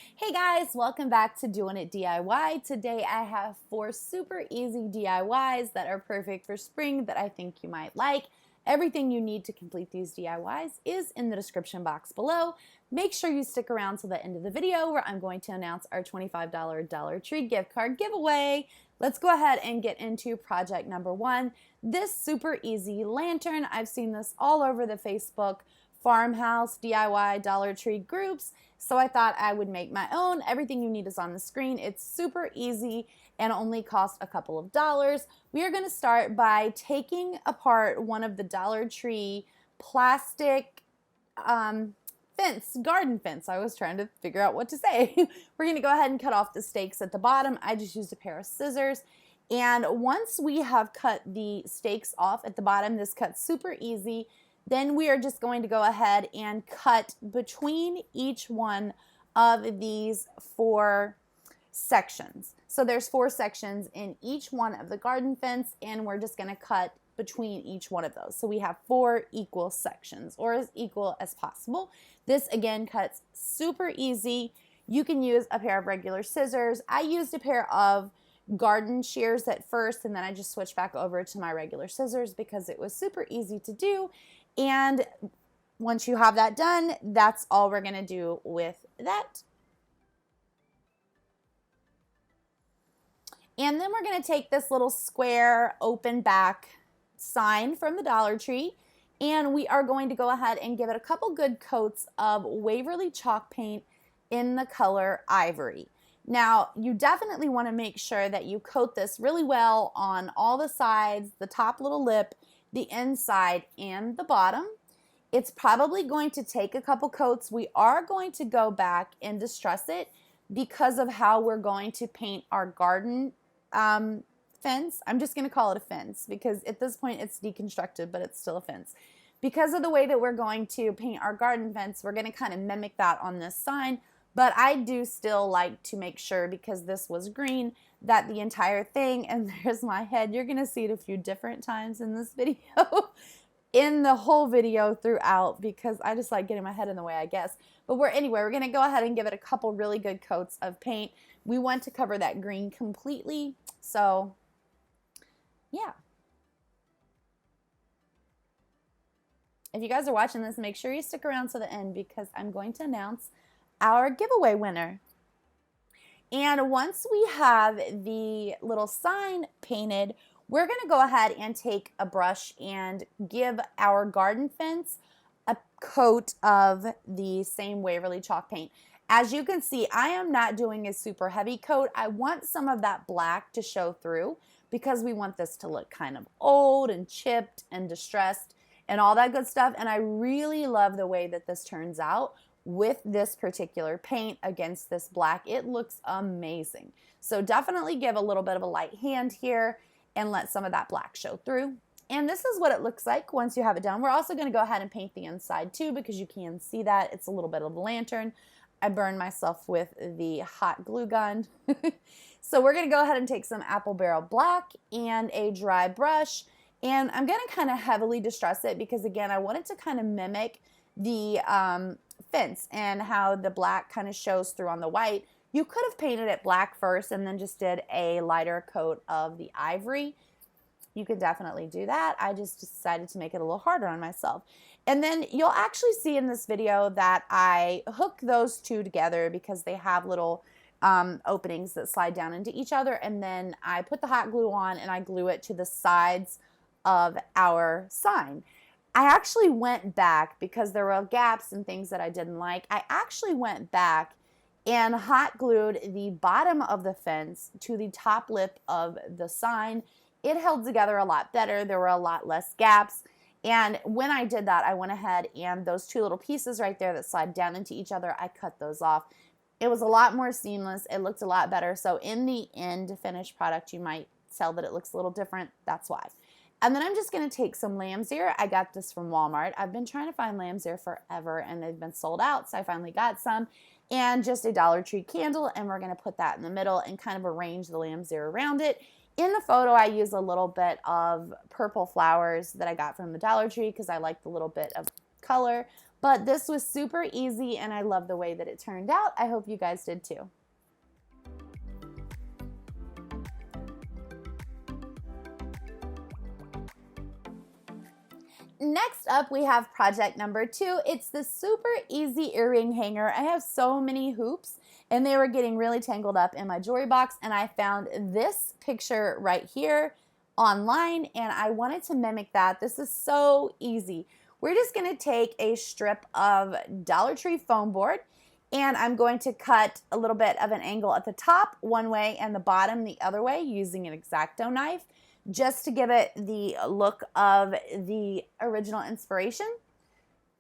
Hey guys, welcome back to Doing It DIY. Today I have 4 super easy DIYs that are perfect for spring that I think you might like. Everything you need to complete these DIYs is in the description box below. Make sure you stick around till the end of the video where I'm going to announce our $25 Dollar Tree gift card giveaway. Let's go ahead and get into project number 1. This super easy lantern. I've seen this all over the Facebook Farmhouse DIY Dollar Tree groups, so I thought I would make my own. Everything you need is on the screen. It's super easy and only costs a couple of dollars. We are going to start by taking apart one of the Dollar Tree plastic garden fence. I was trying to figure out what to say. We're going to go ahead and cut off the stakes at the bottom. I just used a pair of scissors. And once we have cut the stakes off at the bottom, this cuts super easy. Then we are just going to go ahead and cut between each one of these 4 sections. So there's 4 sections in each one of the garden fence, and we're just going to cut between each one of those. So we have 4 equal sections, or as equal as possible. This again cuts super easy. You can use a pair of regular scissors. I used a pair of garden shears at first, and then I just switched back over to my regular scissors because it was super easy to do. And once you have that done, that's all we're going to do with that. And then we're going to take this little square open back sign from the Dollar Tree, and we are going to go ahead and give it a couple good coats of Waverly chalk paint in the color Ivory. Now, you definitely want to make sure that you coat this really well on all the sides, the top little lip, the inside, and the bottom. It's probably going to take a couple coats. We are going to go back and distress it because of how we're going to paint our garden fence. I'm just going to call it a fence because at this point it's deconstructed, but it's still a fence. Because of the way that we're going to paint our garden fence, we're going to kind of mimic that on this sign. But I do still like to make sure, because this was green, that the entire thing, and there's my head, you're going to see it a few different times in this video, in the whole video throughout, because I just like getting my head in the way, I guess. But we're going to go ahead and give it a couple really good coats of paint. We want to cover that green completely, so yeah. If you guys are watching this, make sure you stick around to the end because I'm going to announce our giveaway winner. And once we have the little sign painted, we're going to go ahead and take a brush and give our garden fence a coat of the same Waverly chalk paint. As you can see, I am not doing a super heavy coat. I want some of that black to show through because we want this to look kind of old and chipped and distressed and all that good stuff. And I really love the way that this turns out with this particular paint against this black. It looks amazing. So definitely give a little bit of a light hand here and let some of that black show through. And this is what it looks like once you have it done. We're also going to go ahead and paint the inside too because you can see that it's a little bit of a lantern. I burned myself with the hot glue gun. So we're going to go ahead and take some apple barrel black and a dry brush, and I'm going to kind of heavily distress it because again I wanted to kind of mimic the fence and how the black kind of shows through on the white. You could have painted it black first and then just did a lighter coat of the ivory. You could definitely do that. I just decided to make it a little harder on myself. And then you'll actually see in this video that I hook those two together because they have little openings that slide down into each other, and then I put the hot glue on and I glue it to the sides of our sign. I actually went back because there were gaps and things that I didn't like. I actually went back and hot glued the bottom of the fence to the top lip of the sign. It held together a lot better. There were a lot less gaps. And when I did that, I went ahead and those 2 little pieces right there that slide down into each other, I cut those off. It was a lot more seamless. It looked a lot better. So in the end finished product, you might tell that it looks a little different. That's why. And then I'm just going to take some lamb's ear. I got this from Walmart. I've been trying to find lamb's ear forever, and they've been sold out, so I finally got some. And just a Dollar Tree candle, and we're going to put that in the middle and kind of arrange the lamb's ear around it. In the photo, I use a little bit of purple flowers that I got from the Dollar Tree because I like the little bit of color. But this was super easy and I love the way that it turned out. I hope you guys did too. Next up, we have project number 2. It's the super easy earring hanger. I have so many hoops and they were getting really tangled up in my jewelry box, and I found this picture right here online and I wanted to mimic that. This is so easy. We're just going to take a strip of Dollar Tree foam board and I'm going to cut a little bit of an angle at the top one way and the bottom the other way using an X-Acto knife, just to give it the look of the original inspiration.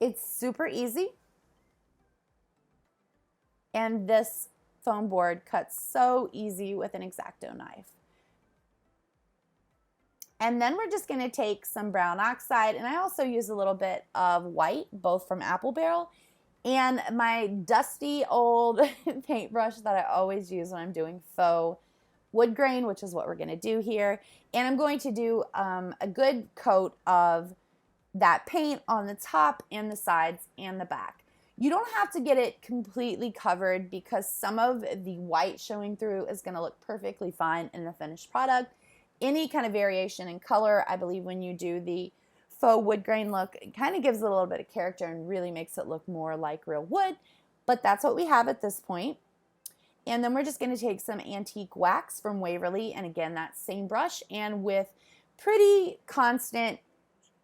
It's super easy. And this foam board cuts so easy with an X-Acto knife. And then we're just gonna take some brown oxide, and I also use a little bit of white, both from Apple Barrel, and my dusty old paintbrush that I always use when I'm doing faux wood grain, which is what we're gonna do here. And I'm going to do a good coat of that paint on the top and the sides and the back. You don't have to get it completely covered because some of the white showing through is gonna look perfectly fine in the finished product. Any kind of variation in color, I believe when you do the faux wood grain look, it kind of gives it a little bit of character and really makes it look more like real wood, but that's what we have at this point. And then we're just going to take some antique wax from Waverly, and again, that same brush, and with pretty constant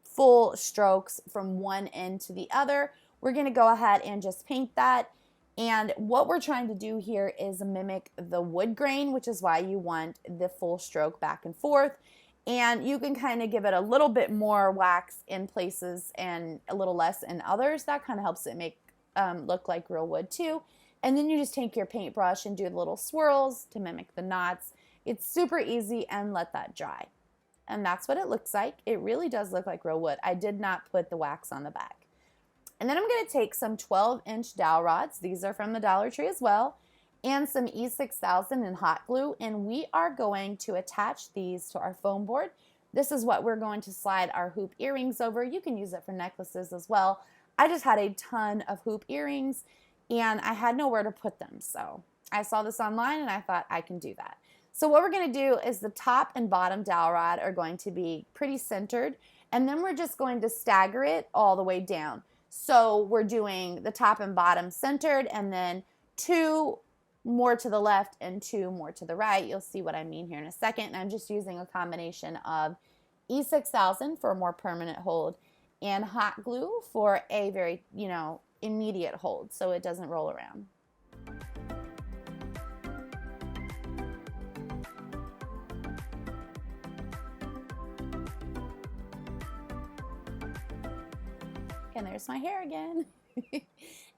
full strokes from one end to the other, we're going to go ahead and just paint that. And what we're trying to do here is mimic the wood grain, which is why you want the full stroke back and forth. And you can kind of give it a little bit more wax in places and a little less in others. That kind of helps it make look like real wood too. And then you just take your paintbrush and do the little swirls to mimic the knots. It's super easy, and let that dry. And that's what it looks like. It really does look like real wood. I did not put the wax on the back. And then I'm going to take some 12-inch dowel rods. These are from the Dollar Tree as well. And some E6000 in hot glue. And we are going to attach these to our foam board. This is what we're going to slide our hoop earrings over. You can use it for necklaces as well. I just had a ton of hoop earrings and I had nowhere to put them. So I saw this online and I thought I can do that. So what we're going to do is the top and bottom dowel rod are going to be pretty centered, and then we're just going to stagger it all the way down. So we're doing the top and bottom centered, and then 2 more to the left and 2 more to the right. You'll see what I mean here in a second. And I'm just using a combination of E6000 for a more permanent hold and hot glue for a very, immediate hold so it doesn't roll around. And there's my hair again.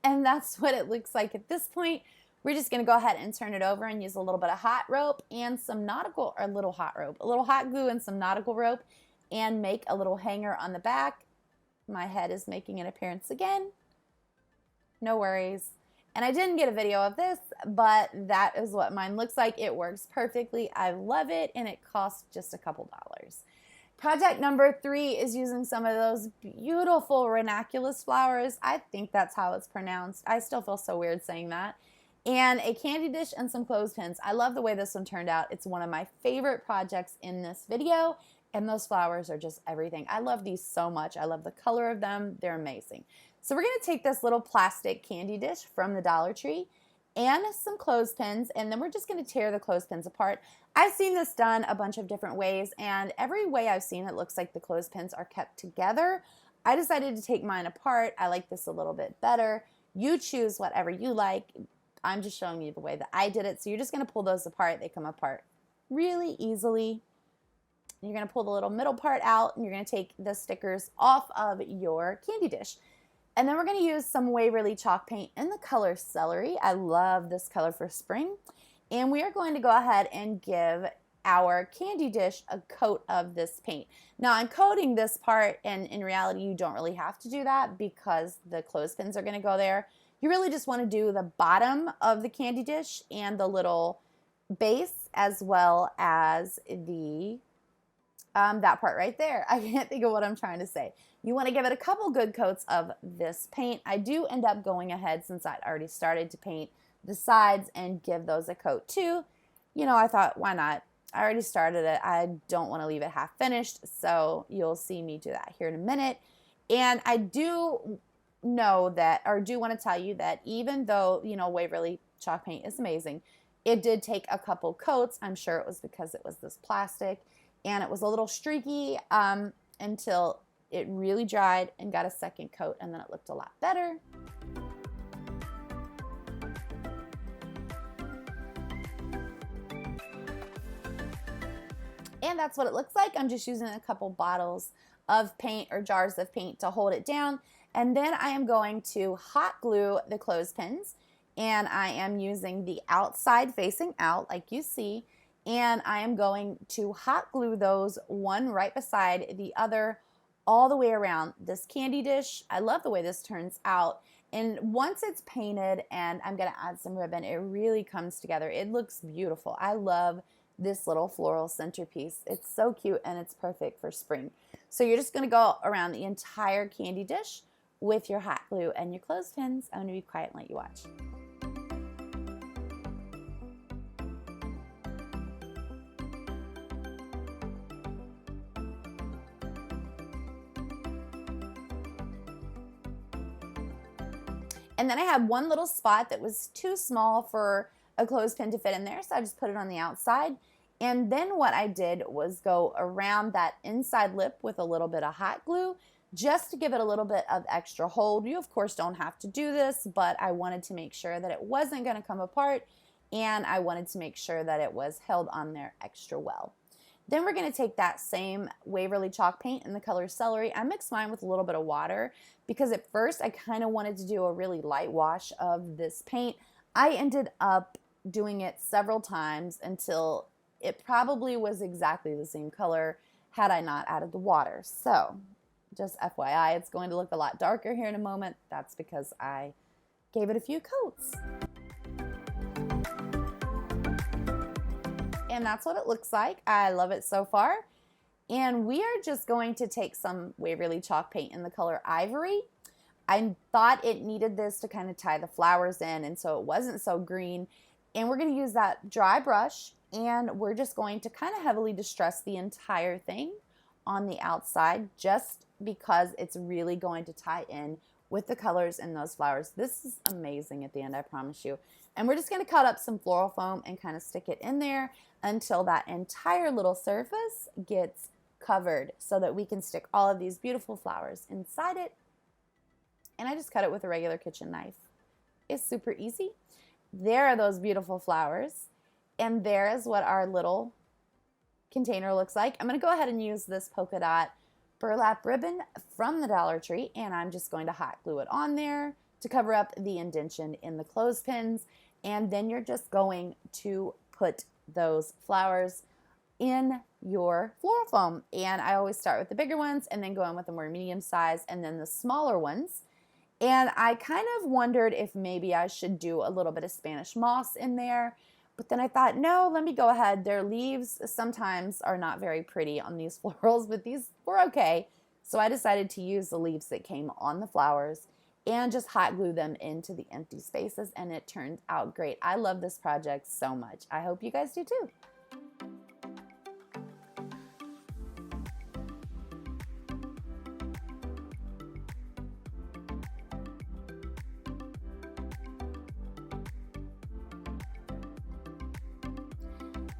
And that's what it looks like at this point. We're just going to go ahead and turn it over and use a little bit of hot rope and some nautical, or a little hot glue and some nautical rope, and make a little hanger on the back. My head is making an appearance again. No worries. And I didn't get a video of this, but that is what mine looks like. It works perfectly. I love it, and it costs just a couple dollars. Project number 3 is using some of those beautiful ranunculus flowers. I think that's how it's pronounced. I still feel so weird saying that. And a candy dish and some clothespins. I love the way this one turned out. It's one of my favorite projects in this video, and those flowers are just everything. I love these so much. I love the color of them. They're amazing. So we're going to take this little plastic candy dish from the Dollar Tree and some clothespins, and then we're just going to tear the clothespins apart. I've seen this done a bunch of different ways, and every way I've seen it looks like the clothespins are kept together. I decided to take mine apart. I like this a little bit better. You choose whatever you like. I'm just showing you the way that I did it. So you're just going to pull those apart. They come apart really easily. You're going to pull the little middle part out, and you're going to take the stickers off of your candy dish. And then we're going to use some Waverly chalk paint in the color Celery. I love this color for spring. And we are going to go ahead and give our candy dish a coat of this paint. Now I'm coating this part, and in reality you don't really have to do that because the clothespins are going to go there. You really just want to do the bottom of the candy dish and the little base, as well as the That part right there. I can't think of what I'm trying to say. You want to give it a couple good coats of this paint. I do end up going ahead, since I'd already started to paint the sides, and give those a coat too. You know, I thought, why not? I already started it. I don't want to leave it half finished, so you'll see me do that here in a minute. And I do know that, or do want to tell you that, even though, you know, Waverly chalk paint is amazing, it did take a couple coats. I'm sure it was because it was this plastic, and it was a little streaky until it really dried and got a second coat, and then it looked a lot better. And that's what it looks like. I'm just using a couple bottles of paint or jars of paint to hold it down. And then I am going to hot glue the clothespins, and I am using the outside facing out like you see, and I am going to hot glue those one right beside the other all the way around this candy dish. I love the way this turns out. And once it's painted and I'm going to add some ribbon, it really comes together. It looks beautiful. I love this little floral centerpiece. It's so cute, and it's perfect for spring. So you're just going to go around the entire candy dish with your hot glue and your clothespins. I'm going to be quiet and let you watch. And then I had one little spot that was too small for a clothespin to fit in there, so I just put it on the outside. And then what I did was go around that inside lip with a little bit of hot glue, just to give it a little bit of extra hold. You, of course, don't have to do this, but I wanted to make sure that it wasn't going to come apart, and I wanted to make sure that it was held on there extra well. Then we're going to take that same Waverly chalk paint in the color Celery. I mixed mine with a little bit of water because at first I kind of wanted to do a really light wash of this paint. I ended up doing it several times until it probably was exactly the same color had I not added the water. So just FYI, it's going to look a lot darker here in a moment. That's because I gave it a few coats. And that's what it looks like. I love it so far. And we are just going to take some Waverly chalk paint in the color Ivory. I thought it needed this to kind of tie the flowers in, and so it wasn't so green. And we're going to use that dry brush, and we're just going to kind of heavily distress the entire thing on the outside, just because it's really going to tie in with the colors in those flowers. This is amazing at the end, I promise you. And we're just going to cut up some floral foam and kind of stick it in there until that entire little surface gets covered, so that we can stick all of these beautiful flowers inside it. And I just cut it with a regular kitchen knife. It's super easy. There are those beautiful flowers, and there is what our little container looks like. I'm going to go ahead and use this polka dot burlap ribbon from the Dollar Tree, and I'm just going to hot glue it on there to cover up the indentation in the clothespins. And then you're just going to put those flowers in your floral foam. And I always start with the bigger ones and then go in with the more medium size and then the smaller ones. And I kind of wondered if maybe I should do a little bit of Spanish moss in there. But then I thought, no, let me go ahead. Their leaves sometimes are not very pretty on these florals, but these were okay. So I decided to use the leaves that came on the flowers and just hot glue them into the empty spaces, and it turned out great. I love this project so much. I hope you guys do too.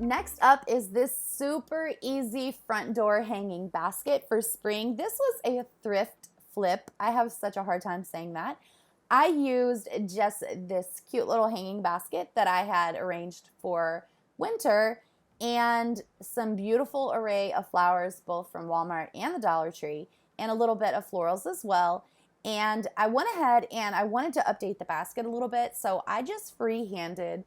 Next up is this super easy front door hanging basket for spring. This was a thrift flip. I have such a hard time saying that. I used just this cute little hanging basket that I had arranged for winter and some beautiful array of flowers, both from Walmart and the Dollar Tree, and a little bit of florals as well. And I went ahead and I wanted to update the basket a little bit, so I just free-handed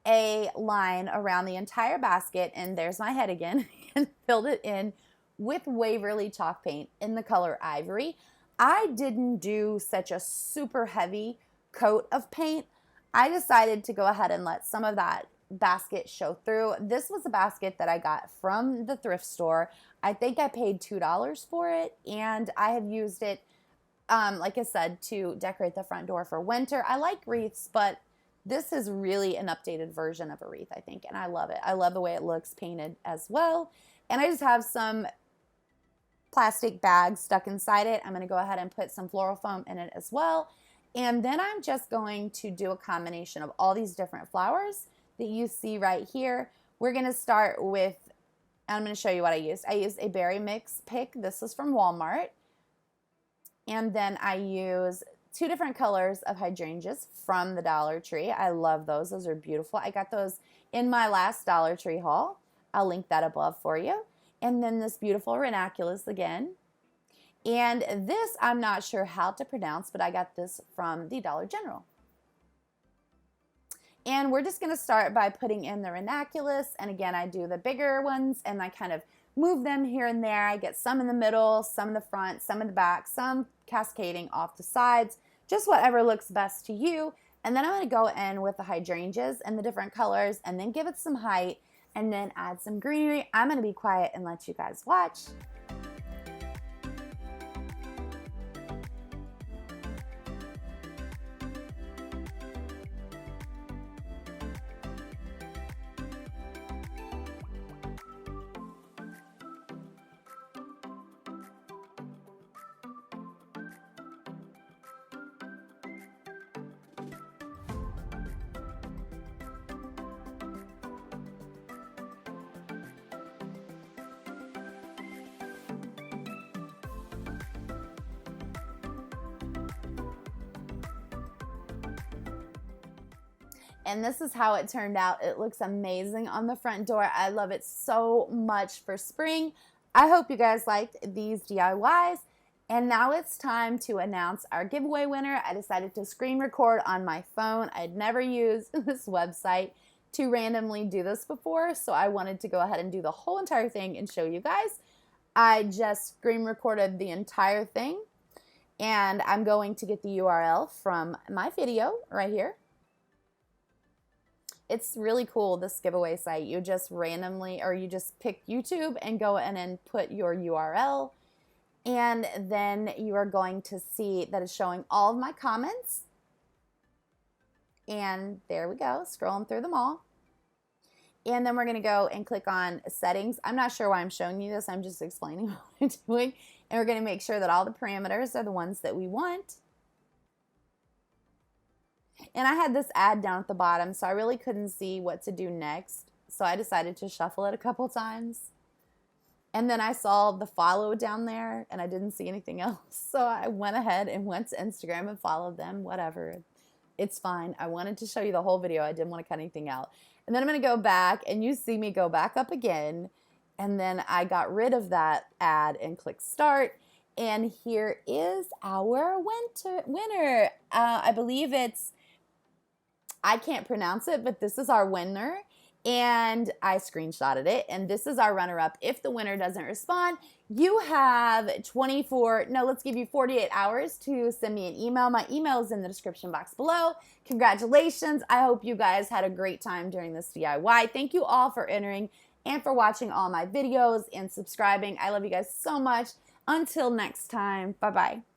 a line around the entire basket, and there's my head again, and filled it in with Waverly chalk paint in the color Ivory. I didn't do such a super heavy coat of paint. I decided to go ahead and let some of that basket show through. This was a basket that I got from the thrift store. I think I paid $2 for it, and I have used it, like I said, to decorate the front door for winter. I like wreaths, but this is really an updated version of a wreath, I think, and I love it. I love the way it looks painted as well. And I just have some plastic bags stuck inside it. I'm going to go ahead and put some floral foam in it as well. And then I'm just going to do a combination of all these different flowers that you see right here. We're going to start with, I'm going to show you what I used. I used a berry mix pick. This is from Walmart. And then I use 2 different colors of hydrangeas from the Dollar Tree. I love those. Those are beautiful. I got those in my last Dollar Tree haul. I'll link that above for you. And then this beautiful ranunculus again. And this, I'm not sure how to pronounce, but I got this from the Dollar General. And we're just going to start by putting in the ranunculus. And again, I do the bigger ones and I kind of move them here and there. I get some in the middle, some in the front, some in the back, some cascading off the sides, just whatever looks best to you. And then I'm going to go in with the hydrangeas and the different colors and then give it some height and then add some greenery. I'm going to be quiet and let you guys watch. And this is how it turned out. It looks amazing on the front door. I love it so much for spring. I hope you guys liked these DIYs. And now it's time to announce our giveaway winner. I decided to screen record on my phone. I'd never used this website to randomly do this before, so I wanted to go ahead and do the whole entire thing and show you guys. I just screen recorded the entire thing, and I'm going to get the URL from my video right here. It's really cool, this giveaway site. You just randomly, or you just pick YouTube and go in and put your URL. And then you are going to see that it's showing all of my comments. And there we go, scrolling through them all. And then we're going to go and click on settings. I'm not sure why I'm showing you this. I'm just explaining what I'm doing. And we're going to make sure that all the parameters are the ones that we want. And I had this ad down at the bottom, so I really couldn't see what to do next. So I decided to shuffle it a couple times. And then I saw the follow down there, and I didn't see anything else. So I went ahead and went to Instagram and followed them, whatever. It's fine. I wanted to show you the whole video. I didn't want to cut anything out. And then I'm going to go back, and you see me go back up again. And then I got rid of that ad and click start. And here is our winner. I believe it's, I can't pronounce it, but this is our winner. And I screenshotted it, and this is our runner-up. If the winner doesn't respond, you have let's give you 48 hours to send me an email. My email is in the description box below. Congratulations. I hope you guys had a great time during this DIY. Thank you all for entering and for watching all my videos and subscribing. I love you guys so much. Until next time, bye-bye.